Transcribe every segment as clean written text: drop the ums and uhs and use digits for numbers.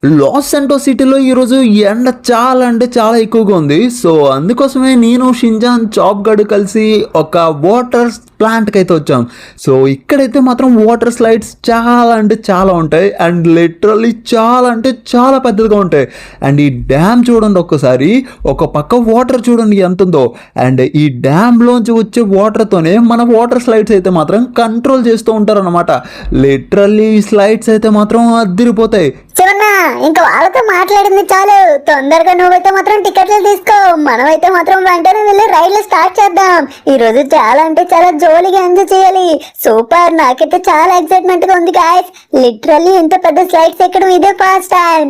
Loss సెంటోస్ సిటీలో ఈరోజు ఎండ చాలా అంటే చాలా ఎక్కువగా ఉంది. సో అందుకోసమే నేను షింజాన్ చాప్ గడు కలిసి ఒక వాటర్ ప్లాంట్కి అయితే వచ్చాం. సో ఇక్కడైతే మాత్రం వాటర్ స్లైడ్స్ చాలా అంటే చాలా ఉంటాయి అండ్ లిటరల్లీ చాలా అంటే చాలా పెద్దదిగా ఉంటాయి. అండ్ ఈ డ్యామ్ చూడండి ఒక్కసారి, ఒక పక్క వాటర్ చూడండి ఎంత ఉందో. అండ్ ఈ డ్యామ్లోంచి వచ్చే వాటర్తోనే మన వాటర్ స్లైడ్స్ అయితే మాత్రం కంట్రోల్ చేస్తూ ఉంటారు అనమాట. లిటరల్లీ స్లైడ్స్ అయితే మాత్రం అదిరిపోతాయి. శివన్న, ఇంకా వాళ్ళతో మాట్లాడింది చాలు. తొందరగా నువ్వైతే మాత్రం టికెట్లు తీసుకో. మనమైతే మాత్రం వెంటనే వెళ్ళి రైలు స్టార్ట్ చేద్దాం. ఈ రోజు చాలా అంటే చాలా జోలిగా ఎంజాయ్ చేయాలి. సూపర్, నాకైతే చాలా ఎక్సైట్మెంట్ గా ఉంది గాయస్. లిటరల్లీ ఇంత పెద్ద స్లైడ్స్ ఎక్కడం ఇదే ఫస్ట్ టైం.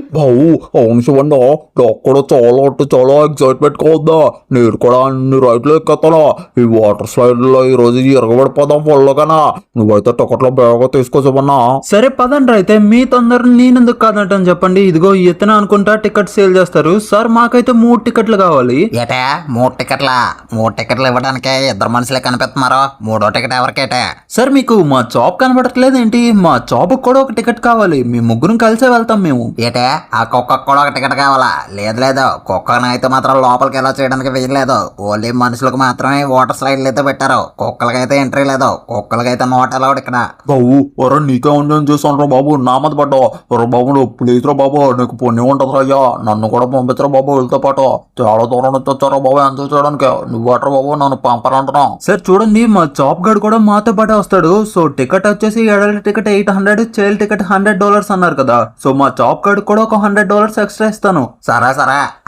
అవును శివన్న, నాకు కూడా చాలా అంటే చాలా ఎక్సైట్మెంట్ గా ఉందా. నేను కూడా అన్ని రైట్లు ఎక్కతాను. ఈ వాటర్ స్లైడ్ లో ఈ రోజు ఎరగబడిపోదాం ఫుల్గానా. నువ్వైతే టికెట్లో బాగా తీసుకో శివన్న. సరే పదండి, అయితే మీ తొందర నేనెందుకు కాదంటాను చెప్పండి. ఇదిగో ఇతను అనుకుంటా టికెట్ సేల్ చేస్తారు. సార్ మాకైతే 3 టికెట్లు కావాలి. ఏటే 3 టికెట్లా? 3 టికెట్లు ఇవ్వడానికే ఇద్దరు మనుషులే కనిపిస్తున్నారు. 3వ టికెట్ ఎవరికేటే? సార్ మీకు మా జాబ్ కనబడట్లేదు ఏంటి? మా జాబ్ కూడా ఒక టికెట్ కావాలి. మీ ముగ్గురం కలిసే వెళ్తాం మేము. ఏటే ఆ కుక్కకు కూడా ఒక టికెట్ కావాలా? లేదు, కుక్కను అయితే మాత్రం లోపలికి ఎలా చేయడానికి వేయలేదు. ఓన్లీ మనుషులకు మాత్రమే వాటర్ స్లైడ్లు అయితే పెట్టారు. కుక్కలకైతే ఎంట్రీ లేదు. కుక్కలకైతే నోట్ అలౌడ్ ఇక్కడ. బాబు ఒరే, నీకే ఉందని చూసాను రా బాబు. నా మీద పడ్డావు ఒరే బాబు. నువ్వు ప్లీజ్ రా బాబు, నీకు పుణ్యం ఉంటుంది అయ్యా. నన్ను కూడా పంపించరా బాబు వీళ్ళతో పాటు. చాలా దూరం నుంచి వచ్చారా బాబు ఎంజాయ్ చేయడానికి. నువ్వు అట్రా బాబు, నన్ను పంపరంటున్నావు. సార్ చూడండి, మా జాబ్ గడు కూడా మాతో పాటే వస్తాడు. సో టికెట్ వచ్చేసి అడల్ట్ టికెట్ $800, చైల్డ్ టికెట్ $100 అన్నారు కదా. సో మా జాబ్ గడు కూడా ఒక $100 ఎక్స్ట్రా ఇస్తాను. సరే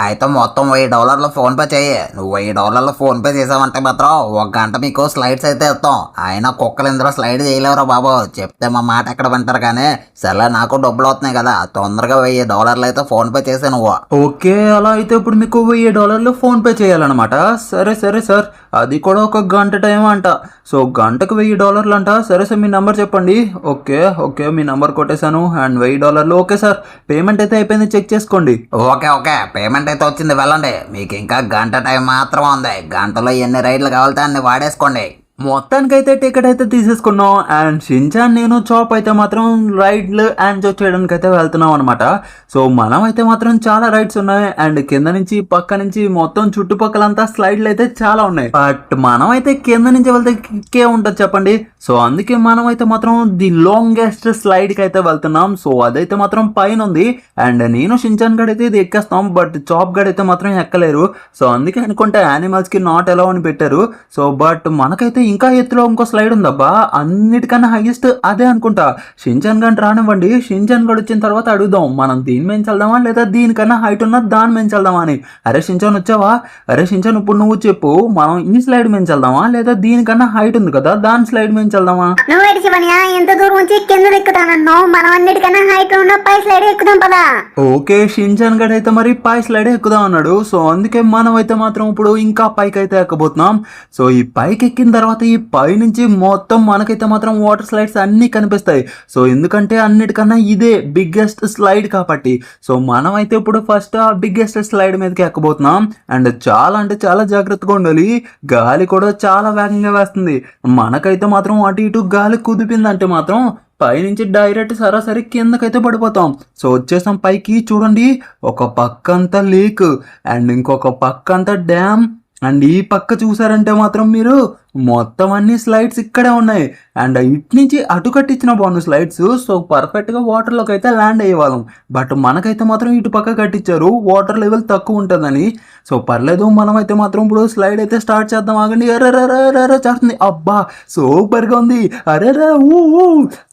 అయితే మొత్తం $1000 ఫోన్ పే చెయ్యి. నువ్వు $1000 ఫోన్ పే చేసావంటే మాత్రం 1 గంట మీకు స్లైడ్స్ అయితే ఇస్తాం. అయినా కుక్కలు ఇందులో స్లైడ్ చేయలేవురా బాబు. చెప్తే మా మాట ఎక్కడ వింటారు కానీ. సరే, నాకు డబ్బులు అవుతున్నాయి కదా, తొందరగా $1000 అయితే ఫోన్ పే చేసే నువ్వు. ఓకే, అలా అయితే ఇప్పుడు మీకు $1000 ఫోన్ పే చేయాలన్నమాట. సరే సార్, అది కూడా ఒక గంట టైం అంట. సో గంటకు $1000 అంట. సరే సార్, మీ నెంబర్ చెప్పండి. ఓకే, మీ నెంబర్ కొట్టేశాను అండ్ $1000. ఓకే సార్, పేమెంట్ అయితే అయిపోయింది, చెక్ చేసుకోండి. ఓకే, పేమెంట్ అయితే వచ్చింది, వెళ్ళండి. మీకు ఇంకా గంట టైం మాత్రం ఉంది. గంటలో ఎన్ని రైడ్లు కావాలితే అన్ని వాడేసుకోండి. మొత్తానికైతే టికెట్ అయితే తీసేసుకున్నాం. అండ్ షించాన్ నేను చాప్ అయితే మాత్రం రైడ్లు ఎంజాయ్ చేయడానికి అయితే వెళ్తున్నాం అనమాట. సో మనం అయితే మాత్రం చాలా రైడ్స్ ఉన్నాయి. అండ్ కింద నుంచి పక్క నుంచి మొత్తం చుట్టుపక్కలంతా స్లైడ్లు అయితే చాలా ఉన్నాయి. బట్ మనం అయితే కింద నుంచి వెళ్తే కిక్కే ఉంటుంది చెప్పండి. సో అందుకే మనం అయితే మాత్రం ది లాంగెస్ట్ స్లైడ్కి అయితే వెళ్తున్నాం. సో అదైతే మాత్రం పైన ఉంది. అండ్ నేను షించాన్ గడ్ అయితే ఇది ఎక్కేస్తాం. బట్ చాప్ గడ్ అయితే మాత్రం ఎక్కలేరు. సో అందుకే అనుకుంటే యానిమల్స్కి నాట్ అలౌ అని పెట్టారు. సో బట్ మనకైతే ఇంకా ఎత్తులో ఇంకో స్లైడ్ ఉందబ్బా, అన్నిటికన్నా హైయెస్ట్ అదే అనుకుంటా. షించాన్ గడ్ రానివ్వండి, షించాన్ గడ్ వచ్చిన తర్వాత అడుగుదాం మనం దీని మీద వెళ్దామా లేదా దీనికన్నా హైట్ ఉన్న దాని మీద వెళ్దామా అని. అరే షించాన్ వచ్చావా? అరే షించాన్, ఇప్పుడు నువ్వు చెప్పు, మనం ఈ స్లైడ్ మీద వెళ్దామా లేదా దీనికన్నా హైట్ ఉంది కదా దాని స్లైడ్ మీద వెళ్దామా? నువ్వేటి శివన్య, ఎంత దూరం వచ్చి కింద ఎక్కుతానన్నావు? మనం అన్నిటికన్నా హైట్ ఉన్న పై స్లైడ్ ఎక్కుదాం పదా. ఓకే, షించాన్ గడ్ అయితే మరి పై స్లైడ్ ఎక్కుదాం అన్నాడు. సో అందుకే మనం అయితే మాత్రం ఇప్పుడు ఇంకా పైకి అయితే ఎక్కబోతున్నాం. సో ఈ పైకి ఎక్కిన తర్వాత ఈ పై నుంచి మొత్తం మనకైతే మాత్రం వాటర్ స్లైడ్స్ అన్ని కనిపిస్తాయి. సో ఎందుకంటే అన్నిటికన్నా ఇదే బిగ్గెస్ట్ స్లైడ్ కాబట్టి. సో మనం అయితే ఇప్పుడు ఫస్ట్ ఆ బిగ్గెస్ట్ స్లైడ్ మీదకి ఎక్కబోతున్నాం. అండ్ చాలా అంటే చాలా జాగ్రత్తగా ఉండాలి. గాలి కూడా చాలా వేగంగా వేస్తుంది. మనకైతే మాత్రం అటు ఇటు గాలి కుదిపిందంటే మాత్రం పైనుంచి డైరెక్ట్ సరాసరి కిందకైతే పడిపోతాం. సో వచ్చేసాం పైకి. చూడండి, ఒక పక్క అంతా లేక్ అండ్ ఇంకొక పక్క అంతా డ్యామ్. అండ్ ఈ పక్క చూసారంటే మాత్రం మీరు మొత్తం అన్ని స్లైడ్స్ ఇక్కడే ఉన్నాయి. అండ్ ఇటు నుంచి అటు కట్టించిన బాగుంది స్లైడ్స్. సో పర్ఫెక్ట్గా వాటర్లోకి అయితే ల్యాండ్ అయ్యేవాళ్ళం. బట్ మనకైతే మాత్రం ఇటు పక్క కట్టించారు, వాటర్ లెవెల్ తక్కువ ఉంటుందని. సో పర్లేదు, మనం అయితే మాత్రం ఇప్పుడు స్లైడ్ అయితే స్టార్ట్ చేద్దాం. ఆగండి. అరే చేస్తుంది. అబ్బా సూపర్గా ఉంది. అరే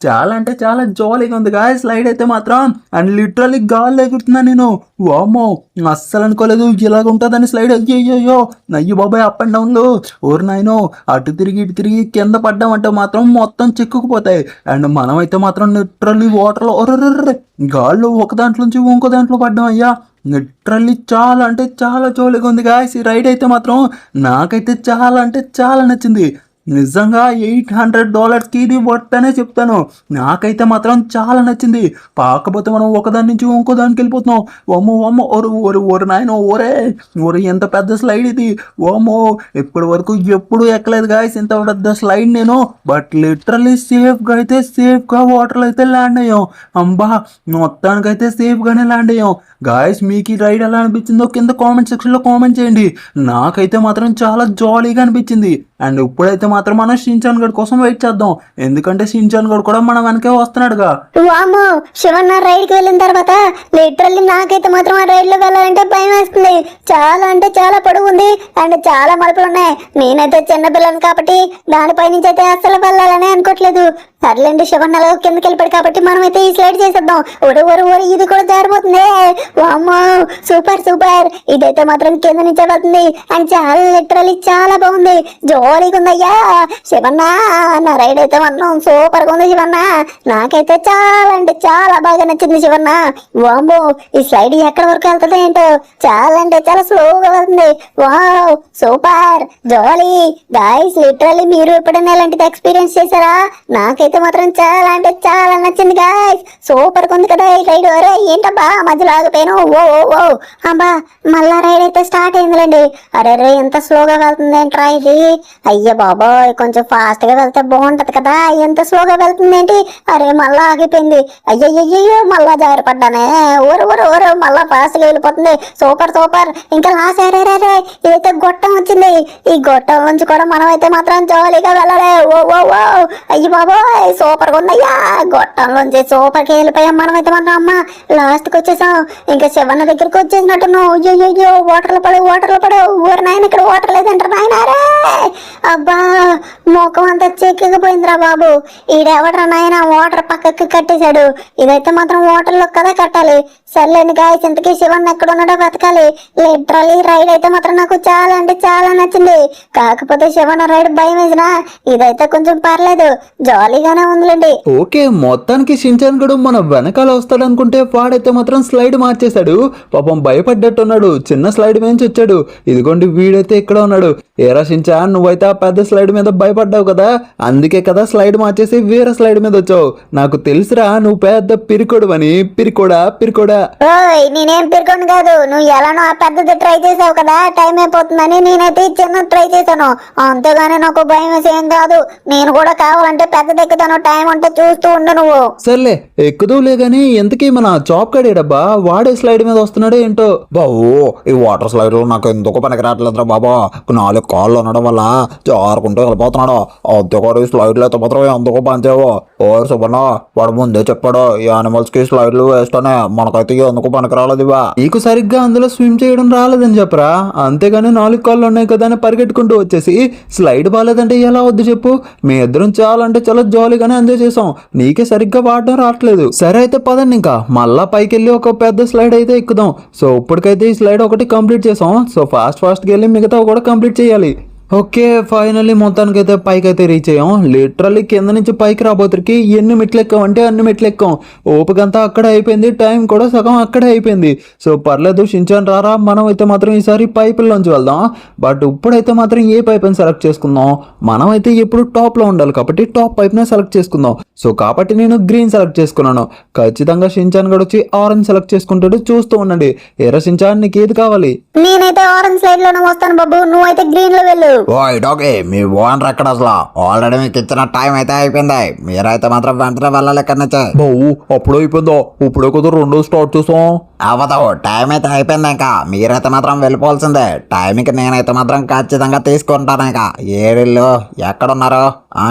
చాలా అంటే చాలా జాలీగా ఉంది గా స్లైడ్ అయితే మాత్రం. అండ్ లిటరల్లీ గాల్లో ఎగురుతున్నా నేను. వామ్మో, అస్సలు అనుకోలేదు ఇలాగ ఉంటుందని స్లైడ్. అయ్యో బాబాయ్, అప్ అండ్ డౌన్లు. ఓరు నాయనో, అటు తిరిగి ఇటు తిరిగి కింద పడ్డామంటే మాత్రం మొత్తం చిక్కుకుపోతాయి. అండ్ మనం అయితే మాత్రం లిటరల్లీ వాటర్లో గాల్లో ఒక దాంట్లో నుంచి ఇంకో దాంట్లో పడ్డాం. అయ్యా లిటరల్లీ చాలా అంటే చాలా జోలిగా ఉంది గాయస్. ఈ రైడ్ అయితే మాత్రం నాకైతే చాలా అంటే చాలా నచ్చింది. నిజంగా $800కి ఇది వర్త్ అనే చెప్తాను. నాకైతే మాత్రం చాలా నచ్చింది. కాకపోతే మనం ఒకదాని నుంచి ఇంకో దానికి వెళ్ళిపోతున్నాం. ఓమో ఓమో ఒరు నాయనో ఒరే ఎంత పెద్ద స్లైడ్ ఇది. ఓమో ఇప్పటి వరకు ఎప్పుడు ఎక్కలేదు గాయస్ ఇంత పెద్ద స్లైడ్ నేను. బట్ లిటరల్లీ సేఫ్గా వాటర్లో అయితే ల్యాండ్ అయ్యాం. అంబా మొత్తానికైతే సేఫ్గానే ల్యాండ్ అయ్యాం. గాయస్ మీకు ఈ రైడ్ ఎలా అనిపించిందో కింద కామెంట్ సెక్షన్లో కామెంట్ చేయండి. నాకైతే మాత్రం చాలా జాలీగా అనిపించింది. అండ్ ఇప్పుడైతే మాత్రం మనం షిన్చాన్ గడ్ కోసం వెయిట్ చేద్దాం. ఎందుకంటే షిన్చాన్ గడ్ కూడా మన వెనకే వస్తున్నాడుగా. వామ్మో శివన్న రైడ్ కి వెళ్ళిన తర్వాత లిటరల్లీ నాకైతే మాత్రం ఆ రైడ్ లో వెళ్ళాలంటే భయం వేస్తుంది. చాలా అంటే చాలా పొడవు ఉంది అండ్ చాలా మలుపులు ఉన్నాయి. నేనైతే చిన్న పిల్లని కాబట్టి దానిపై నుంచి అయితే అస్సలు వెళ్ళాలని అనుకోవట్లేదు. సర్లేండి శివన్నలో కిందకి వెళ్ళిపోయాడు కాబట్టి మనం అయితే ఈ స్లైడ్ చేసేద్దాం. ఒరు ఇది కూడా జారిపోతుంది. వామ్మో సూపర్ ఇదైతే మాత్రం కింద నుంచే వెళ్తుంది అండ్ చాలా లిటరల్లీ చాలా బాగుంది. జోలీగా ఉందయ్యా శివన్న. నా రైడ్ అయితే మాత్రం సూపర్ గా ఉంది శివన్న. నాకైతే చాలా అంటే చాలా బాగా నచ్చింది శివన్న. వామ్మో ఈ స్లైడ్ ఎక్కడ వరకు వెళ్తుంది ఏంటో. చాలా అంటే చాలా స్లోగా వెళ్తుంది. Wow super jolly. Guys literally మీరు ఎప్పుడైనా ఇలాంటిది ఎక్స్పీరియన్స్ చేశారా? నాకైతే మాత్రం చాలా అంటే చాలా నచ్చింది గాయ్స్. సూపర్ గా ఉంది కదా ఈ రైడ్. అరే ఏంటబ్బా మధ్యలో ఆగిపోయాను. ఓ అబ్బా మళ్ళా రైడ్ అయితే స్టార్ట్ అయిందిలేండి. అరే ఎంత స్లోగా వెళ్తుంది ఏంట్రా ఇది. అయ్య బాబోయ్ కొంచెం ఫాస్ట్ గా వెళ్తే బాగుంటది కదా. ఎంత స్లోగా వెళ్తుంది ఏంటి. అరే మళ్ళా ఆగిపోయింది. అయ్యయ్యో మళ్ళా జారిపడ్డానే. ఊరు మళ్ళా ఫాస్ట్ గా వెళ్ళిపోతుంది. సూపర్ ఇంకా లాస్ట్ రే ఇదైతే గొట్టం వచ్చింది. ఈ గొట్టం నుంచి కూడా మనం అయితే మాత్రం జాలీగా వెళ్ళాలి. ఓ అయ్యి బాబోయ్ సూపర్ గా ఉందయ్యా. గొట్టం నుంచి సూపర్ గా వెళ్ళిపోయాం మనం అయితే మాత్రం. అమ్మ లాస్ట్ కి వచ్చేసాం. ఇంకా శివన్న దగ్గరికి వచ్చేసినట్టున్నావు. అయ్యో వాటర్లో పడు. ఊరు నాయన ఇక్కడ వాటర్ లేదంటారు నాయన. అబ్బా ముఖం అంతా చెక్కిపోయిందిరా బాబు. ఈడెవడరా నాయన వాటర్ పక్కకి కట్టేశాడు. ఇదైతే మాత్రం వాటర్ లో కదా కట్టాలి. సర్లేండి గాయస్ ఇంతకీ శివన్న ఎక్కడ ఉన్నాడో బతకాలి. లిటరల్లీ రైడ్ అయితే మాత్రం నాకు చాలా అంటే చాలా నచ్చింది. కాకపోతే శివన్న రైడ్ భయం వేసినా ఇదైతే కొంచెం పర్లేదు జాలీగానే ఉందిలేండి. ఓకే మొత్తానికి షిన్చాన్ గడు మన వెనకాల వస్తాడు అనుకుంటే వాడైతే మాత్రం స్లైడ్ మార్చేశాడు. పాపం భయపడ్డట్టున్నాడు. చిన్న స్లైడ్ నుంచి వచ్చాడు. ఇదిగోండి వీడైతే ఇక్కడ ఉన్నాడు. ఏరా షిన్చాన్ నువ్వైతే ఆ పెద్ద స్లైడ్ మీద భయపడ్డావు కదా. అందుకే కదా స్లైడ్ మార్చేసి వేరే స్లైడ్ మీద వచ్చావు. నాకు తెలుసురా నువ్వు పెద్ద పిరికోడు అని. పిరికోడా ఓయ్ నేనేం పిరుకొని కాదు. నువ్వు ఎలానో ఆ పెద్దది ట్రై చేసావు కదా టైం అయిపోతుందని నేనైతే చిన్న ట్రై చేశాను. అంతేగాని నాకు భయం వేసేం కాదు. నేను కూడా కావాలంటే పెద్దది ఎక్కుతాను. టైం అంటే చూస్తూ ఉండు నువ్వు. సర్లే ఎక్కుదూలే గానీ ఎంతకీ మన చాప్ కడేడబ్బా వాడే స్లైడ్ మీద వస్తున్నాడో ఏంటో. బాబు ఈ వాటర్ స్లైడ్ నాకు ఎందుకు పనికి రావట్లేదురా బాబా. 4 కాళ్ళు ఉండడం వల్ల జారుకుంటూ వెళ్ళిపోతున్నాడు. అంతేకాదు ఈ స్లైడ్లు అయితే మాత్రం ఎందుకు పనిచేయవు. ఓ సుబ్బన్న వాడు ముందే చెప్పాడు ఈ యానిమల్స్ కి స్లైడ్లు వేస్ట్ అనే. మనకైతే ఎందుకు పనికి రాలేదు ఇవా. నీకు సరిగ్గా అందులో స్విమ్ చేయడం రాలేదని చెప్పరా. అంతేగాని 4 కాళ్ళు ఉన్నాయి కదా అని పరిగెట్టుకుంటూ వచ్చేసి స్లైడ్ బాగాలేదంటే ఎలా వద్దు చెప్పు. మీ ఇద్దరం చాలా అంటే చాలా జాలీగానే ఎంజాయ్ చేసాం. నీకే సరిగ్గా వాడడం రావట్లేదు. సరే అయితే పదండి ఇంకా మళ్ళా పైకి వెళ్ళి ఒక పెద్ద స్లైడ్ అయితే ఎక్కుదాం. సో ఇప్పటికైతే ఈ స్లైడ్ ఒకటి కంప్లీట్ చేసాం. సో ఫాస్ట్గా వెళ్ళి మిగతా కూడా కంప్లీట్ చేయాలి. ఓకే ఫైనల్లీ మొత్తానికైతే పైకి అయితే రీచ్ అయ్యాం. లిటరల్లీ కింద నుంచి పైకి రాబోతురికి ఎన్ని మెట్లు ఎక్కాం అంటే అన్ని మెట్లు ఎక్కాం. ఓపికంతా అక్కడే అయిపోయింది. టైం కూడా సగం అక్కడే అయిపోయింది. సో పర్లేదు షిన్చాన్ రారా మనం అయితే మాత్రం ఈసారి పైపుల్లోంచి వెళ్దాం. బట్ ఇప్పుడైతే మాత్రం ఏ పైప్ని సెలెక్ట్ చేసుకుందాం. మనం అయితే ఎప్పుడు టాప్లో ఉండాలి కాబట్టి టాప్ పైప్నే సెలెక్ట్ చేసుకుందాం. సో కాబట్టి నేను గ్రీన్ సెలెక్ట్ చేసుకున్నాను. ఖచ్చితంగా షిన్చాన్ గడు వచ్చి ఆరెంజ్ సెలెక్ట్ చేసుకుంటాడు. చూస్తూ ఉండండి. ఏరా షిన్చాన్ నీకు ఏది కావాలి? నేనైతే ఆరెంజ్ సైడ్ లోనే వస్తాను బాబు. నువ్వైతే గ్రీన్ లో వెళ్ళు. ఓకే మీ ఓనర్ ఎక్కడ అసలు? ఆల్రెడీ మీకు ఇచ్చిన టైం అయితే అయిపోయింది. మీరైతే మాత్రం వెంటనే వెళ్ళాలి ఇక్కడ నుంచి. బావు అప్పుడు అయిపోయిందో. ఇప్పుడే కదా 2 స్టార్ట్ చేసాం. అవతావు టైం అయితే అయిపోయింది. ఇంకా మీరైతే మాత్రం వెళ్ళిపోవాల్సిందే. టైంకి నేనైతే మాత్రం ఖచ్చితంగా తీసుకుంటాను. ఇంకా ఏరిళ్ళు ఎక్కడున్నారు?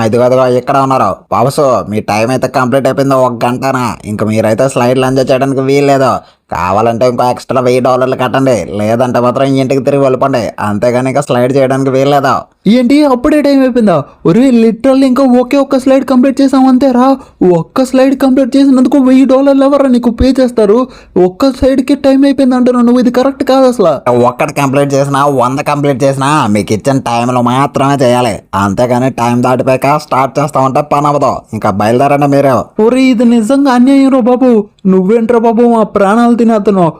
ఇదిగో ఇక్కడ ఉన్నారు. బాబుసు మీ టైం అయితే కంప్లీట్ అయిపోయింది. 1 గంటనా. ఇంకా మీరైతే స్లైడ్లు ఎంజాయ్ చేయడానికి వీల్లేదు. కావాలంటే ఇంకో ఎక్స్ట్రా $1000 కట్టండి. లేదంటే మాత్రం ఇంటికి తిరిగి వెళ్ళిపోండి. అంతేగాని ఇంకా స్లైడ్ చేయడానికి వీల్లేదు. ఏంటి అప్పుడే టైం అయిపోయిందా? ఒరే లిటరల్లీ ఇంకా ఒక్క స్లైడ్ కంప్లీట్ చేసాం అంతేరా. ఒక్క స్లైడ్ కంప్లీట్ చేసినందుకు $1000 ఎవరా నీకు పే చేస్తారు? ఒక్క స్లైడ్కి టైం అయిపోయింది అంటున్నావు నువ్వు. ఇది కరెక్ట్ కాదు అసలు. ఒక్కటి కంప్లీట్ చేసినా 100 కంప్లీట్ చేసినా మీకు ఇచ్చిన టైంలో మాత్రమే చేయాలి. అంతేగాని టైం దాటిపోయాక స్టార్ట్ చేస్తామంటే పని అవ్వదు. ఇంకా బయలుదేరండి మీరు. ఒరే ఇది నిజంగా అన్యాయం రా బాబు. నువ్వేంట్రా బాబు మా ప్రాణాలు తినేస్తున్నావు.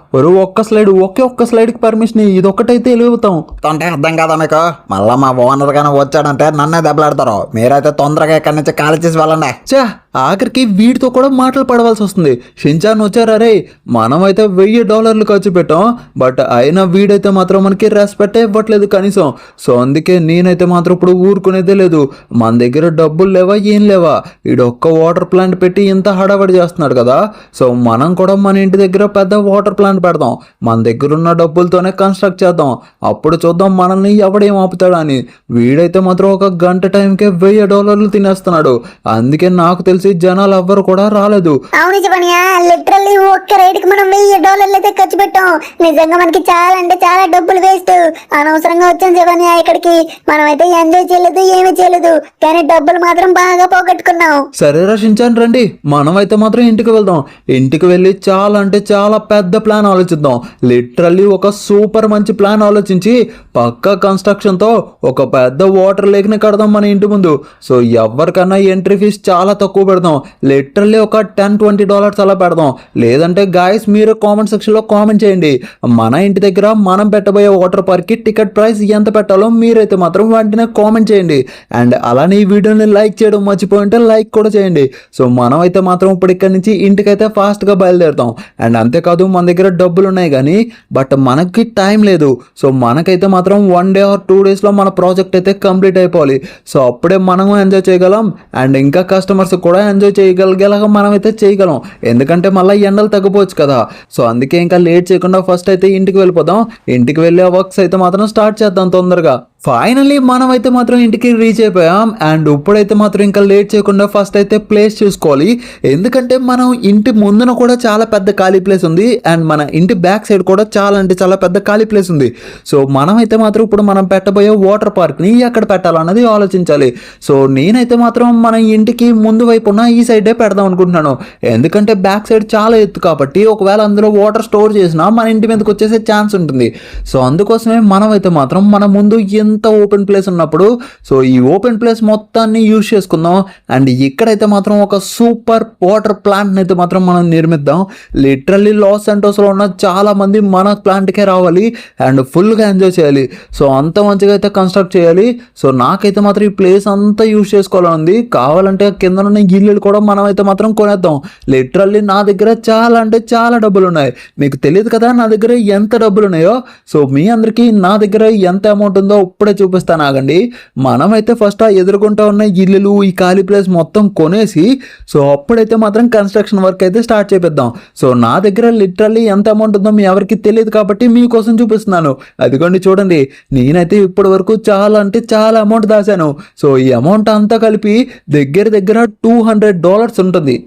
ఒక్క స్లైడ్ ఒక్క స్లైడ్కి పర్మిషన్ ఇది ఒక్కటైతే వెళ్ళిపోతాం అంటే అర్థం కాదా మీకు? మళ్ళా మా ఓనర్ గానే వచ్చాడంటే నన్నే దెబ్బలాడతారు. మీరైతే తొందరగా ఇక్కడి నుంచి ఖాళీ చేసి వెళ్ళండి. చా ఆఖరికి వీటితో కూడా మాటలు పడవలసి వస్తుంది. షించాన్ వచ్చారా రే, మనమైతే $1000 ఖర్చు పెట్టాం, బట్ అయినా వీడైతే మాత్రం మనకి రెస్పెక్ట్ ఇవ్వట్లేదు కనీసం. సో అందుకే నేనైతే మాత్రం ఇప్పుడు ఊరుకునేదే లేదు. మన దగ్గర డబ్బులు లేవా ఏం లేవా, వీడు ఒక్క వాటర్ ప్లాంట్ పెట్టి ఇంత హడావడి చేస్తున్నాడు కదా. సో మనం కూడా మన ఇంటి దగ్గర పెద్ద వాటర్ ప్లాంట్ పెడదాం, మన దగ్గర ఉన్న డబ్బులతోనే కన్స్ట్రక్ట్ చేద్దాం, అప్పుడు చూద్దాం మనల్ని ఎవడేం ఆపుతాడా అని. వీడైతే మాత్రం ఒక గంట టైంకే $1000 తినేస్తున్నాడు. అందుకే నాకు తెలిసి జనాలు ఎవ్వరు కూడా రాలేదు. అవును చెప్పనియా, లిటరల్లీ ఒక్క రైడ్కి మనం $1000 అయితే ఖర్చు పెట్టాం. నిజంగా మనకి చాలా అంటే చాలా డబ్బులు వేస్ట్. అనవసరంగా వచ్చాం చెప్పనియా ఇక్కడికి. మనమైతే ఎంజాయ్ చేయలేదు, ఏమీ చేయలేదు, కానీ డబ్బులు మాత్రం బాగా పోగొట్టుకున్నాం. సరే రక్షించాను రండి, మనమైతే మాత్రం ఇంటికి వెళ్దాం. ఇంటికి వెళ్ళి చాలా అంటే చాలా పెద్ద ప్లాన్ ఆలోచిద్దాం. లిటరల్లీ ఒక సూపర్ మంచి ప్లాన్ ఆలోచించి పక్కా కన్స్ట్రక్షన్తో ఒక పెద్ద వాటర్ లేక్ని కడదాం మన ఇంటి ముందు. సో ఎవరికన్నా ఎంట్రీ ఫీజ్ చాలా తక్కువ పెడదాం, లిటరల్లీ ఒక $10-20 అలా పెడదాం. లేదంటే గాయస్ మీరు కామెంట్ సెక్షన్లో కామెంట్ చేయండి, మన ఇంటి దగ్గర మనం పెట్టబోయే వాటర్ పార్క్కి టికెట్ ప్రైస్ ఎంత పెట్టాలో మీరైతే మాత్రం వెంటనే కామెంట్ చేయండి. అండ్ అలానే ఈ వీడియోని లైక్ చేయడం మర్చిపోయింటే లైక్ కూడా చేయండి. సో మనం అయితే మాత్రం ఇప్పుడు ఇక్కడి నుంచి ఇంటికైతే ఫాస్ట్గా బయలుదేరుతాం. అండ్ అంతేకాదు మన దగ్గర డబ్బులు ఉన్నాయి కానీ బట్ మనకి టైం లేదు. సో మనకైతే మాత్రం 1 day or 2 daysలో మన ప్రాజెక్ట్ అయితే కంప్లీట్ అయిపోవాలి. సో అప్పుడే మనము ఎంజాయ్ చేయగలం అండ్ ఇంకా కస్టమర్స్ కూడా ఎంజాయ్ చేయగలిగేలాగా మనం అయితే చేయగలం. ఎందుకంటే మళ్ళీ ఎండలు తగ్గిపోవచ్చు కదా. సో అందుకే ఇంకా లేట్ చేయకుండా ఫస్ట్ అయితే ఇంటికి వెళ్ళిపోదాం. ఇంటికి వెళ్ళే వర్క్స్ అయితే మాత్రం స్టార్ట్ చేద్దాం తొందరగా. ఫైనలీ మనం అయితే మాత్రం ఇంటికి రీచ్ అయిపోయాం. అండ్ ఇప్పుడైతే మాత్రం ఇంకా లేట్ చేయకుండా ఫస్ట్ అయితే ప్లేస్ చూసుకోవాలి. ఎందుకంటే మనం ఇంటి ముందున కూడా చాలా పెద్ద ఖాళీ ప్లేస్ ఉంది అండ్ మన ఇంటి బ్యాక్ సైడ్ కూడా చాలా అంటే చాలా పెద్ద ఖాళీ ప్లేస్ ఉంది. సో మనం అయితే మాత్రం ఇప్పుడు మనం పెట్టబోయే వాటర్ పార్క్ని ఎక్కడ పెట్టాలన్నది ఆలోచించాలి. సో నేనైతే మాత్రం మన ఇంటికి ముందు వైపున ఈ సైడే పెడదాం అనుకుంటున్నాను. ఎందుకంటే బ్యాక్ సైడ్ చాలా ఎత్తు కాబట్టి ఒకవేళ అందులో వాటర్ స్టోర్ చేసినా మన ఇంటి మీదకి వచ్చేసే ఛాన్స్ ఉంటుంది. సో అందుకోసమే మనం అయితే మాత్రం మన ముందు ఎంత ఓపెన్ ప్లేస్ ఉన్నప్పుడు సో ఈ ఓపెన్ ప్లేస్ మొత్తాన్ని యూజ్ చేసుకుందాం. అండ్ ఇక్కడైతే మాత్రం ఒక సూపర్ వాటర్ ప్లాంట్ అయితే మాత్రం మనం నిర్మిద్దాం. లిటరల్లీ లాస్ సెంటోస్లో ఉన్న చాలా మంది మన ప్లాంట్కే రావాలి అండ్ ఫుల్గా ఎంజాయ్ చేయాలి. సో అంత మంచిగా అయితే కన్స్ట్రక్ట్ చేయాలి. సో నాకైతే మాత్రం ఈ ప్లేస్ అంతా యూజ్ చేసుకోవాలని ఉంది. కావాలంటే కింద ఉన్న ఇల్లులు కూడా మనం అయితే మాత్రం కొనేద్దాం. లిటరల్లీ నా దగ్గర చాలా అంటే చాలా డబ్బులు ఉన్నాయి. మీకు తెలియదు కదా నా దగ్గర ఎంత డబ్బులు ఉన్నాయో. సో మీ అందరికీ నా దగ్గర ఎంత అమౌంట్ ఉందో ఇప్పుడే చూపిస్తాను ఆగండి. మనమైతే ఫస్ట్ ఆ ఎదుర్కొంటూ ఉన్న ఇల్లులు ఈ ఖాళీ ప్లేస్ మొత్తం కొనేసి సో అప్పుడైతే మాత్రం కన్స్ట్రక్షన్ వర్క్ అయితే స్టార్ట్ చేపిద్దాం. సో నా దగ్గర లిటరల్లీ ఎంత అమౌంట్ ఉందో మీ ఎవరికి తెలియదు కాబట్టి మీకోసం చూపిస్తున్నాను. అదిగోండి చూడండి, నేనైతే ఇప్పటి వరకు చాలా అంటే చాలా అమౌంట్ దాచాను. సో ఈ అమౌంట్ అంతా కలిపి దగ్గర దగ్గర $200 ఉంటుంది.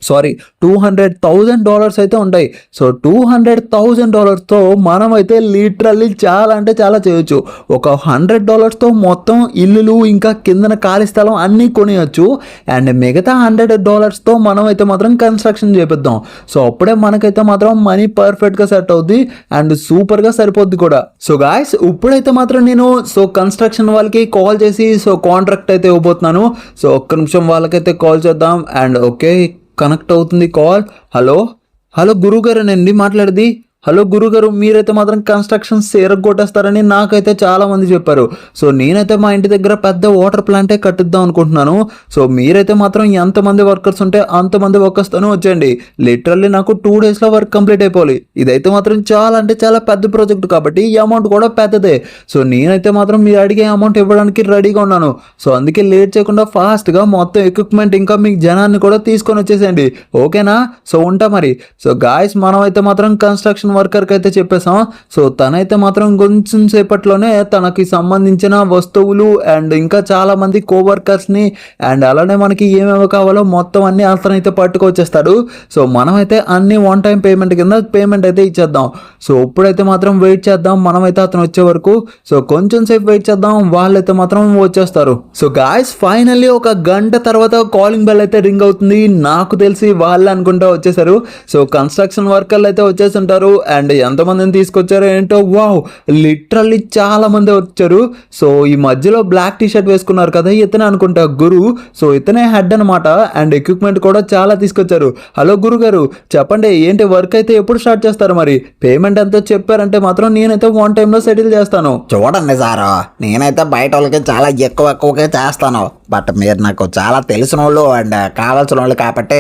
సారీ $200,000 అయితే ఉంటాయి. సో $200,000తో మనమైతే లిటరల్లీ చాలా అంటే చాలా చేయొచ్చు. ఒక $100తో మొత్తం ఇల్లులు ఇంకా కిందన ఖాళీ స్థలం అన్నీ కొనియచ్చు. అండ్ మిగతా $100తో మనమైతే మాత్రం కన్స్ట్రక్షన్ చేపిద్దాం. సో అప్పుడే మనకైతే మాత్రం మనీ పర్ఫెక్ట్గా సెట్ అవుద్ది అండ్ సూపర్గా సరిపోద్ది కూడా. సో గాయస్ ఇప్పుడైతే మాత్రం నేను సో కన్స్ట్రక్షన్ వాళ్ళకి కాల్ చేసి సో కాంట్రాక్ట్ అయితే ఇవ్వబోతున్నాను. సో ఒక్క నిమిషం వాళ్ళకైతే కాల్ చేద్దాం. అండ్ ఓకే కనెక్ట్ అవుతుంది కాల్. హలో హలో గురుగారేనండి మాట్లాడేది. హలో గురుగారు, మీరైతే మాత్రం కన్స్ట్రక్షన్స్ కొట్టేస్తారని నాకైతే చాలా మంది చెప్పారు. సో నేనైతే మా ఇంటి దగ్గర పెద్ద వాటర్ ప్లాంటే కట్టిద్దాం అనుకుంటున్నాను. సో మీరైతే మాత్రం ఎంతమంది వర్కర్స్ ఉంటే అంతమంది వర్కర్స్తోనే వచ్చేయండి. లిటరల్లీ నాకు 2 daysలో వర్క్ కంప్లీట్ అయిపోవాలి. ఇదైతే మాత్రం చాలా అంటే చాలా పెద్ద ప్రాజెక్ట్ కాబట్టి ఈ అమౌంట్ కూడా పెద్దదే. సో నేనైతే మాత్రం మీరు అడిగే అమౌంట్ ఇవ్వడానికి రెడీగా ఉన్నాను. సో అందుకే లేట్ చేయకుండా ఫాస్ట్గా మొత్తం ఎక్విప్మెంట్ ఇంకా మీకు జనాన్ని కూడా తీసుకొని వచ్చేసేయండి. ఓకేనా? సో ఉంటా మరి. సో గాయస్ మనమైతే మాత్రం కన్స్ట్రక్షన్ వర్కర్కి అయితే చెప్పేసాం. సో తనైతే మాత్రం కొంచెం సేపట్లోనే తనకి సంబంధించిన వస్తువులు అండ్ ఇంకా చాలా మంది కోవర్కర్స్ని అండ్ అలానే మనకి ఏమేమి కావాలో మొత్తం అన్ని అతనైతే పట్టుకొచ్చేస్తాడు. సో మనమైతే అన్ని 1 time పేమెంట్ కింద పేమెంట్ అయితే ఇచ్చేద్దాం. సో ఇప్పుడైతే మాత్రం వెయిట్ చేద్దాం. మనమైతే అతను వచ్చే వరకు సో కొంచెం సేపు వెయిట్ చేద్దాం. వాళ్ళైతే మాత్రం వచ్చేస్తారు. సో గాయస్ ఫైనల్లీ ఒక గంట తర్వాత కాలింగ్ బెల్ అయితే రింగ్ అవుతుంది. నాకు తెలిసి వాళ్ళు అనుకుంటా వచ్చేసారు. సో కన్స్ట్రక్షన్ వర్కర్లు అయితే వచ్చేసి ఉంటారు. అండ్ ఎంతమందిని తీసుకొచ్చారో ఏంటో, వావ్ లిటరల్లీ చాలా మంది వచ్చారు. సో ఈ మధ్యలో బ్లాక్ టీ షర్ట్ వేసుకున్నారు కదా, ఇతనే అనుకుంటా గురు. సో ఇతనే హెడ్ అనమాట. అండ్ ఎక్విప్మెంట్ కూడా చాలా తీసుకొచ్చారు. హలో గురు గారు, చెప్పండి ఏంటి వర్క్ అయితే ఎప్పుడు స్టార్ట్ చేస్తారు? మరి పేమెంట్ ఎంతో చెప్పారంటే మాత్రం నేనైతే 1 టైంలో సెటిల్ చేస్తాను. చూడండి సార్, నేనైతే బయట వాళ్ళకి చాలా ఎక్కువగా చేస్తాను. బట్ మీరు నాకు చాలా తెలిసిన వాళ్ళు అండ్ కావాల్సిన వాళ్ళు కాబట్టి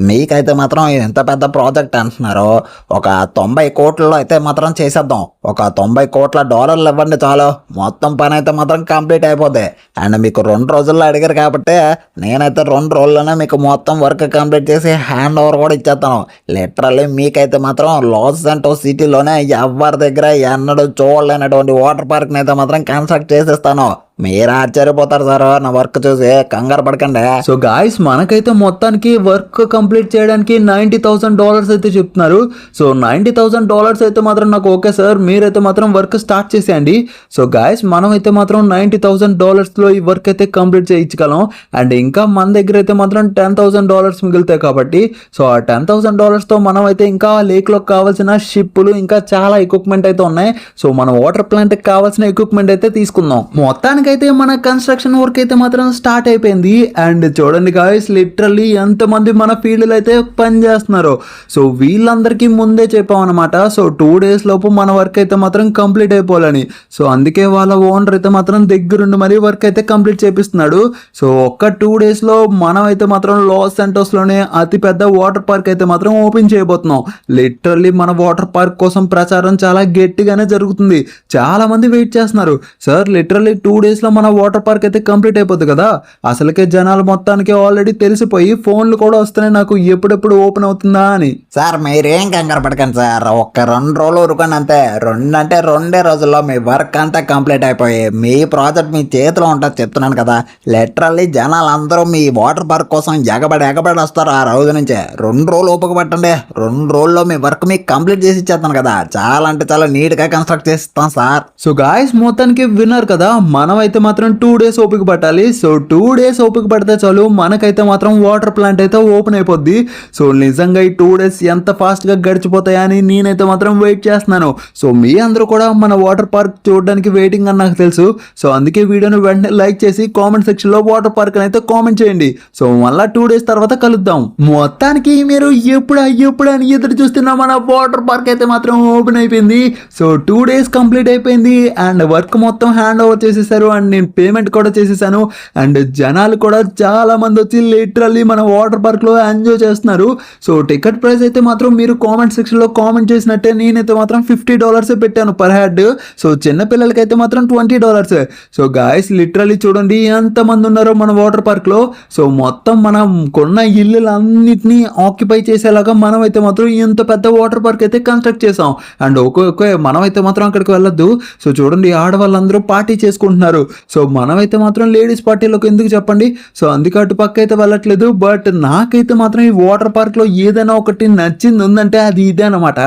మీకైతే మాత్రం ఎంత పెద్ద ప్రాజెక్ట్ అంటున్నారు. ఒక 90 కోట్లలో అయితే మాత్రం చేసేద్దాం. ఒక 90 కోట్ల డాలర్లు ఇవ్వండి చాలు, మొత్తం పని అయితే మాత్రం కంప్లీట్ అయిపోద్ది. అండ్ మీకు 2 రోజుల్లో అడిగారు కాబట్టి నేనైతే 2 రోజుల్లోనే మీకు మొత్తం వర్క్ కంప్లీట్ చేసి హ్యాండ్ ఓవర్ కూడా ఇచ్చేస్తాను. లిటరల్లీ మీకైతే మాత్రం లాస్ ఏంజెల్స్ సిటీలోనే ఎవరి దగ్గర ఎన్నడూ చూడలేనటువంటి వాటర్ పార్క్ని అయితే మాత్రం కన్స్ట్రక్ట్ చేసేస్తాను. మీరు ఆశ్చర్యపోతారు సార్ నా వర్క్ చూసి, కంగారు పడకండి. సో గాయస్, మనకైతే మొత్తానికి వర్క్ కంప్లీట్ చేయడానికి $90,000 అయితే చెప్తున్నారు. సో $90,000 అయితే మాత్రం నాకు ఓకే సార్, మీరైతే మాత్రం వర్క్ స్టార్ట్ చేసేయండి. సో గాయస్, మనం అయితే మాత్రం $90,000లో ఈ వర్క్ అయితే కంప్లీట్ చేయించగలం. అండ్ ఇంకా మన దగ్గర అయితే మాత్రం $10,000 మిగులుతాయి కాబట్టి, సో ఆ $10,000తో మనం అయితే ఇంకా లేక్లో కావాల్సిన షిప్పులు ఇంకా చాలా ఎక్విప్మెంట్ అయితే ఉన్నాయి. సో మన వాటర్ ప్లాంట్కి కావాల్సిన ఎక్విప్మెంట్ అయితే తీసుకుందాం. మొత్తానికి అయితే మన కన్స్ట్రక్షన్ వర్క్ అయితే మాత్రం స్టార్ట్ అయిపోయింది. అండ్ చూడండి గాయస్, లిటరల్లీ ఎంతమంది మన ఫీల్డ్లో అయితే పని చేస్తున్నారు. సో వీళ్ళందరికీ ముందే చెప్పామన్నమాట. సో 2 days లోపు మన వర్క్ అయితే మాత్రం కంప్లీట్ అయిపోవాలని. సో అందుకే వాళ్ళ ఓనర్ అయితే మాత్రం దగ్గరుండి మరీ వర్క్ అయితే కంప్లీట్ చేపిస్తున్నాడు. సో ఒక్క 2 daysలో మనం అయితే మాత్రం లాస్ ఏంజెల్స్లోనే అతిపెద్ద వాటర్ పార్క్ అయితే మాత్రం ఓపెన్ చేయబోతున్నాం. లిటరల్లీ మన వాటర్ పార్క్ కోసం ప్రచారం చాలా గట్టిగానే జరుగుతుంది. చాలా మంది వెయిట్ చేస్తున్నారు. సార్ లిటరల్లీ 2 daysలో మన వాటర్ పార్క్ అయితే కంప్లీట్ అయిపోద్ది కదా. అసలుకే జనాలు మొత్తానికి ఆల్రెడీ తెలిసిపోయి ఫోన్లు కూడా వస్తున్నాయి నాకు, ఎప్పుడెప్పుడు ఓపెన్ అవుతుందా అని. సార్ మీరేం కంగారు పడకండి సార్, ఒక్క 2 రోజులు ఊరుకోండి అంతే. 2 రోజుల్లో మీ వర్క్ అంతా కంప్లీట్ అయిపోయి మీ ప్రాజెక్ట్ మీ చేతిలో ఉంటుంది చెప్తున్నాను కదా. లిటరల్లీ జనాలు అందరూ మీ వాటర్ పార్క్ కోసం ఎగబడి వస్తారు ఆ రోజు నుంచే. 2 రోజులు ఓపిక పట్టండి, 2 రోజుల్లో మీ వర్క్ మీకు కంప్లీట్ చేసి ఇచ్చేస్తాను కదా. చాలా అంటే చాలా నీట్గా కన్స్ట్రక్ట్ చేసి ఇస్తాం సార్. సో గాయస్, మొత్తానికి విన్నారు కదా, మనం అయితే మాత్రం 2 days ఓపిక పట్టాలి. సో 2 days ఓపిక పడితే చాలు, మనకైతే మాత్రం వాటర్ ప్లాంట్ అయితే ఓపెన్ అయిపోద్ది. సో నిజంగా ఈ 2 days ఎంత ఫాస్ట్గా గడిచిపోతాయా అని నేనైతే మాత్రం వెయిట్ చేస్తున్నాను. సో మీ అందరూ కూడా మన వాటర్ పార్క్ చూడడానికి వెయిటింగ్ అని నాకు తెలుసు. సో అందుకే వీడియోని వెంటనే లైక్ చేసి కామెంట్ సెక్షన్లో వాటర్ పార్క్ అని అయితే కామెంట్ చేయండి. సో మళ్ళీ 2 days తర్వాత కలుద్దాం. మొత్తానికి మీరు ఎప్పుడు అని ఎదురు చూస్తున్న మన వాటర్ పార్క్ అయితే మాత్రం ఓపెన్ అయిపోయింది. సో 2 days కంప్లీట్ అయిపోయింది అండ్ వర్క్ మొత్తం హ్యాండ్ ఓవర్ చేసేసారు. అండ్ నేను పేమెంట్ కూడా చేసేసాను. అండ్ జనాలు కూడా చాలా మంది వచ్చి లిటరల్లీ మన వాటర్ పార్క్ లో ఎంజాయ్ చేస్తున్నారు. సో టికెట్ ప్రైస్ అయితే మాత్రం మీరు కామెంట్ సెక్షన్ లో కామెంట్ చేసినట్టే నేనైతే మాత్రం $50 పెట్టాను పర్ హెడ్. సో చిన్న పిల్లలకైతే మాత్రం $20. సో గాయస్, లిటరల్లీ చూడండి ఎంత మంది ఉన్నారో మన వాటర్ పార్క్ లో. సో మొత్తం మనం కొన్న ఇల్లులన్నిటినీ ఆక్యుపై చేసేలాగా మనం అయితే మాత్రం ఇంత పెద్ద వాటర్ పార్క్ అయితే కన్స్ట్రక్ట్ చేసాం. అండ్ ఒక్కొక్క మనం అయితే మాత్రం అక్కడికి వెళ్ళొద్దు. సో చూడండి, ఆడవాళ్ళందరూ పార్టీ చేసుకుంటున్నారు. సో మనమైతే మాత్రం లేడీస్ పార్టీలోకి ఎందుకు చెప్పండి. సో అందుకే అటు పక్క అయితే వెళ్ళట్లేదు. బట్ నాకైతే మాత్రం ఈ వాటర్ పార్క్లో ఏదైనా ఒకటి నచ్చింది ఉందంటే అది ఇదే అనమాట.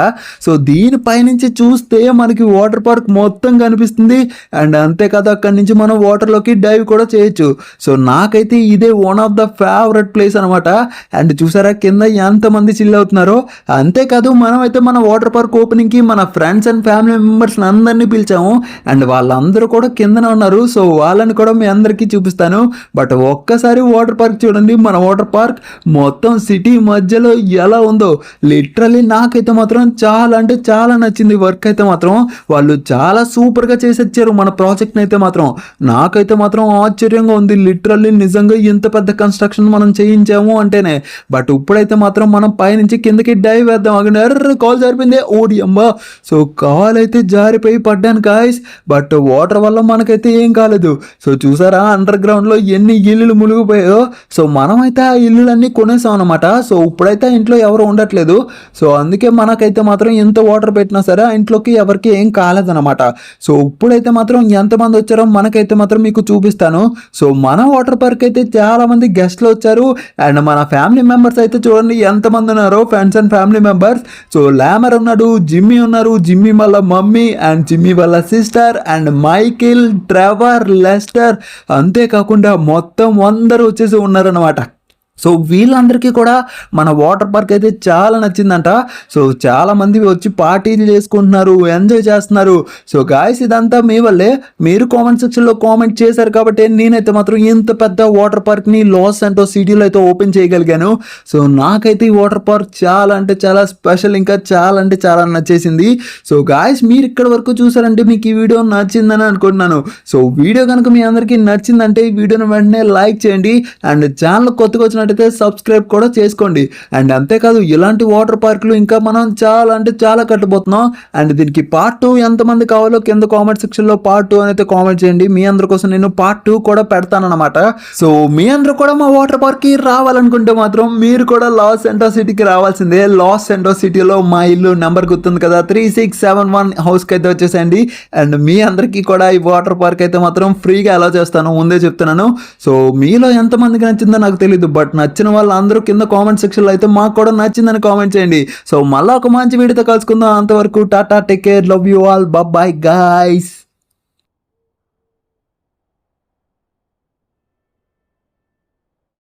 సో దీనిపైనుంచి చూస్తే మనకి వాటర్ పార్క్ మొత్తం కనిపిస్తుంది. అండ్ అంతేకాదు అక్కడి నుంచి మనం వాటర్లోకి డైవ్ కూడా చేయొచ్చు. సో నాకైతే ఇదే one of the favourite place అనమాట. అండ్ చూసారా కింద ఎంతమంది చిల్ అవుతున్నారో. అంతేకాదు మనం అయితే మన వాటర్ పార్క్ ఓపెనింగ్కి మన ఫ్రెండ్స్ అండ్ ఫ్యామిలీ మెంబర్స్ అందరినీ పిలిచాము. అండ్ వాళ్ళందరూ కూడా కిందనే ఉన్నారు. సో వాళ్ళని కూడా మీ అందరికీ చూపిస్తాను. బట్ ఒక్కసారి వాటర్ పార్క్ చూడండి. మన వాటర్ పార్క్ మొత్తం సిటీ మధ్యలో ఎలా ఉందో లిటరల్లీ నాకైతే మాత్రం చాలా అంటే చాలా నచ్చింది. వర్క్ అయితే మాత్రం వాళ్ళు చాలా సూపర్గా చేసి వచ్చారు మన ప్రాజెక్ట్ని అయితే మాత్రం. నాకైతే మాత్రం ఆశ్చర్యంగా ఉంది. లిటరల్లీ నిజంగా ఇంత పెద్ద కన్స్ట్రక్షన్ మనం చేయించాము అంటేనే. బట్ ఇప్పుడైతే మాత్రం మనం పైనుంచి కిందకి డైవ్ వేద్దాం. అక్కడ కాల్ జారిపోయింది, ఓడి అమ్మా. సో కాల్ అయితే జారిపోయి పడ్డాను గాయస్. బట్ వాటర్ వల్ల మనకైతే ఏం కాలేదు. సో చూసారా అండర్ గ్రౌండ్ లో ఎన్ని ఇల్లులు మునిగిపోయాయో. సో మనమైతే ఆ ఇల్లులన్నీ కొనేసాం అనమాట. సో ఇప్పుడైతే ఇంట్లో ఎవరు ఉండట్లేదు. సో అందుకే మనకైతే మాత్రం ఎంత వాటర్ పెట్టినా సరే ఆ ఇంట్లోకి ఎవరికి ఏం కాలేదన్నమాట. సో ఇప్పుడైతే మాత్రం ఎంతమంది వచ్చారో మనకైతే మాత్రం మీకు చూపిస్తాను. సో మన వాటర్ పార్క్ అయితే చాలా మంది గెస్ట్లు వచ్చారు. అండ్ మన ఫ్యామిలీ మెంబర్స్ అయితే చూడండి ఎంతమంది ఉన్నారో, friends and family members. So Lamar ఉన్నాడు, జిమ్మీ ఉన్నారు, జిమ్మీ వాళ్ళ మమ్మీ అండ్ జిమ్మీ వాళ్ళ sister and Michael, Trevor, Lester, అంతేకాకుండా మొత్తం అందరూ వచ్చేసి ఉన్నారనమాట. సో వీళ్ళందరికీ కూడా మన వాటర్ పార్క్ అయితే చాలా నచ్చిందంట. సో చాలా మంది వచ్చి పార్టీలు చేసుకుంటున్నారు, ఎంజాయ్ చేస్తున్నారు. సో గాయస్ ఇదంతా మీ వల్లే, మీరు కామెంట్ సెక్షన్లో కామెంట్ చేశారు కాబట్టి నేనైతే మాత్రం ఇంత పెద్ద వాటర్ పార్క్ని లాస్ ఏంజెల్స్ సిటీలో అయితే ఓపెన్ చేయగలిగాను. సో నాకైతే ఈ వాటర్ పార్క్ చాలా అంటే చాలా స్పెషల్, ఇంకా చాలా అంటే చాలా నచ్చేసింది. సో గాయస్ మీరు ఇక్కడ వరకు చూసారంటే మీకు ఈ వీడియో నచ్చిందని అనుకుంటున్నాను. సో వీడియో కనుక మీ అందరికీ నచ్చిందంటే ఈ వీడియోని వెంటనే లైక్ చేయండి అండ్ ఛానల్ కొత్తగా వచ్చినట్టయితే సబ్స్క్రైబ్ కూడా చేసుకోండి. అండ్ అంతేకాదు ఇలాంటి వాటర్ పార్కులు ఇంకా మనం చాలా అంటే చాలా కట్టబోతున్నాం. అండ్ దీనికి పార్ట్ 2 ఎంతమంది కావాలో కింద కామెంట్ సెక్షన్లో పార్ట్ 2 అయితే కామెంట్ చేయండి. మీ అందరి కోసం నేను పార్ట్ 2 కూడా పెడతానన్నమాట. సో మీ అందరూ కూడా మా వాటర్ పార్క్కి రావాలనుకుంటే మాత్రం మీరు కూడా లాస్ ఏంజెల్స్ సిటీకి రావాల్సిందే. లాస్ ఏంజెల్స్ సిటీలో మా ఇల్లు నెంబర్ గుర్తుంది కదా, 3671 హౌస్కి అయితే వచ్చేసేయండి. అండ్ మీ అందరికీ కూడా ఈ వాటర్ పార్క్ అయితే మాత్రం ఫ్రీగా అలౌ చేస్తాను, ముందే చెప్తున్నాను. సో మీలో ఎంతమందికి నచ్చిందో నాకు తెలియదు, బట్ నచ్చిన వాళ్ళందరూ కింద కామెంట్ సెక్షన్లో అయితే మాకు కూడా నచ్చిందని కామెంట్ చేయండి. సో మళ్ళీ ఒక మంచి వీడియోతో కలుసుకుందాం. అంతవరకు Tata, take care, love you all, by bye guys.